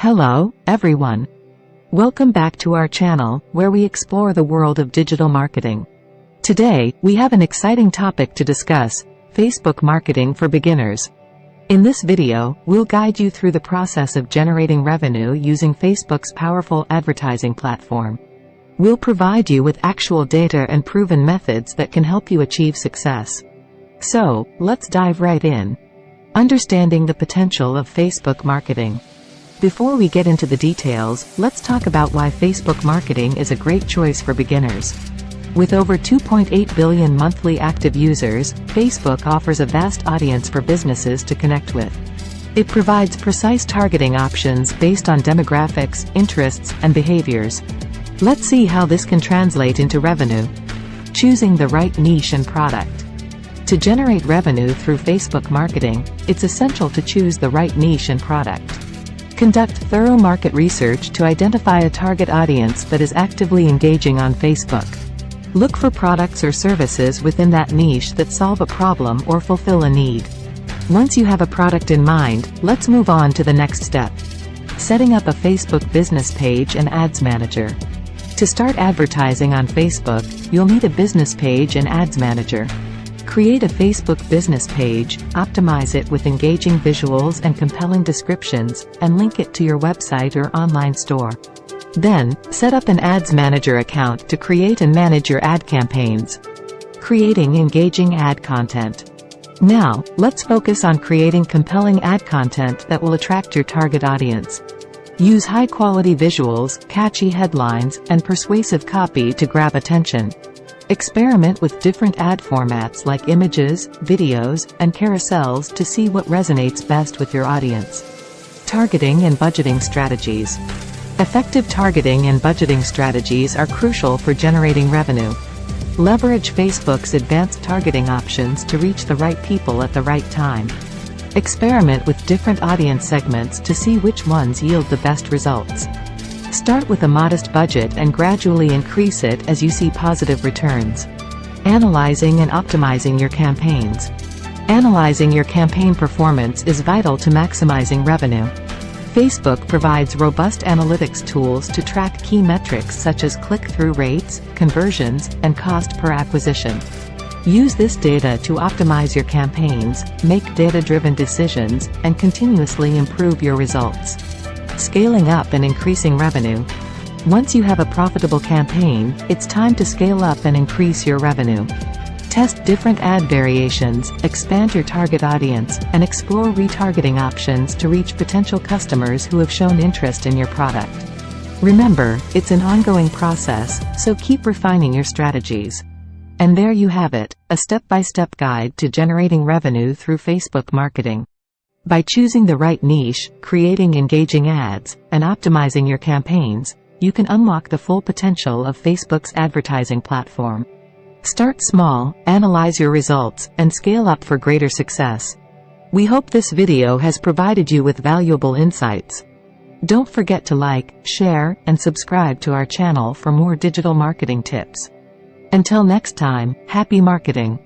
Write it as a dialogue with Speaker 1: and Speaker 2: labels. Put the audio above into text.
Speaker 1: Hello, everyone. Welcome back to our channel, where we explore the world of digital marketing. Today, we have an exciting topic to discuss: Facebook marketing for beginners. In this video, we'll guide you through the process of generating revenue using Facebook's powerful advertising platform. We'll provide you with actual data and proven methods that can help you achieve success. So, let's dive right in. Understanding the potential of Facebook marketing. Before we get into the details, let's talk about why Facebook marketing is a great choice for beginners. With over 2.8 billion monthly active users, Facebook offers a vast audience for businesses to connect with. It provides precise targeting options based on demographics, interests, and behaviors. Let's see how this can translate into revenue. Choosing the right niche and product. To generate revenue through Facebook marketing, it's essential to choose the right niche and product. Conduct thorough market research to identify a target audience that is actively engaging on Facebook. Look for products or services within that niche that solve a problem or fulfill a need. Once you have a product in mind, let's move on to the next step. Setting up a Facebook business page and ads manager. To start advertising on Facebook, you'll need a business page and ads manager. Create a Facebook business page, optimize it with engaging visuals and compelling descriptions, and link it to your website or online store. Then, set up an ads manager account to create and manage your ad campaigns. Creating engaging ad content. Now, let's focus on creating compelling ad content that will attract your target audience. Use high-quality visuals, catchy headlines, and persuasive copy to grab attention. Experiment with different ad formats like images, videos, and carousels to see what resonates best with your audience. Targeting and budgeting strategies. Effective targeting and budgeting strategies are crucial for generating revenue. Leverage Facebook's advanced targeting options to reach the right people at the right time. Experiment with different audience segments to see which ones yield the best results. Start with a modest budget and gradually increase it as you see positive returns. Analyzing and optimizing your campaigns. Analyzing your campaign performance is vital to maximizing revenue. Facebook provides robust analytics tools to track key metrics such as click-through rates, conversions, and cost per acquisition. Use this data to optimize your campaigns, make data-driven decisions, and continuously improve your results. Scaling up and increasing revenue. Once you have a profitable campaign, it's time to scale up and increase your revenue. Test different ad variations, expand your target audience, and explore retargeting options to reach potential customers who have shown interest in your product. Remember, it's an ongoing process, so keep refining your strategies. And there you have it, a step-by-step guide to generating revenue through Facebook marketing. By choosing the right niche, creating engaging ads, and optimizing your campaigns, you can unlock the full potential of Facebook's advertising platform. Start small, analyze your results, and scale up for greater success. We hope this video has provided you with valuable insights. Don't forget to like, share, and subscribe to our channel for more digital marketing tips. Until next time, happy marketing!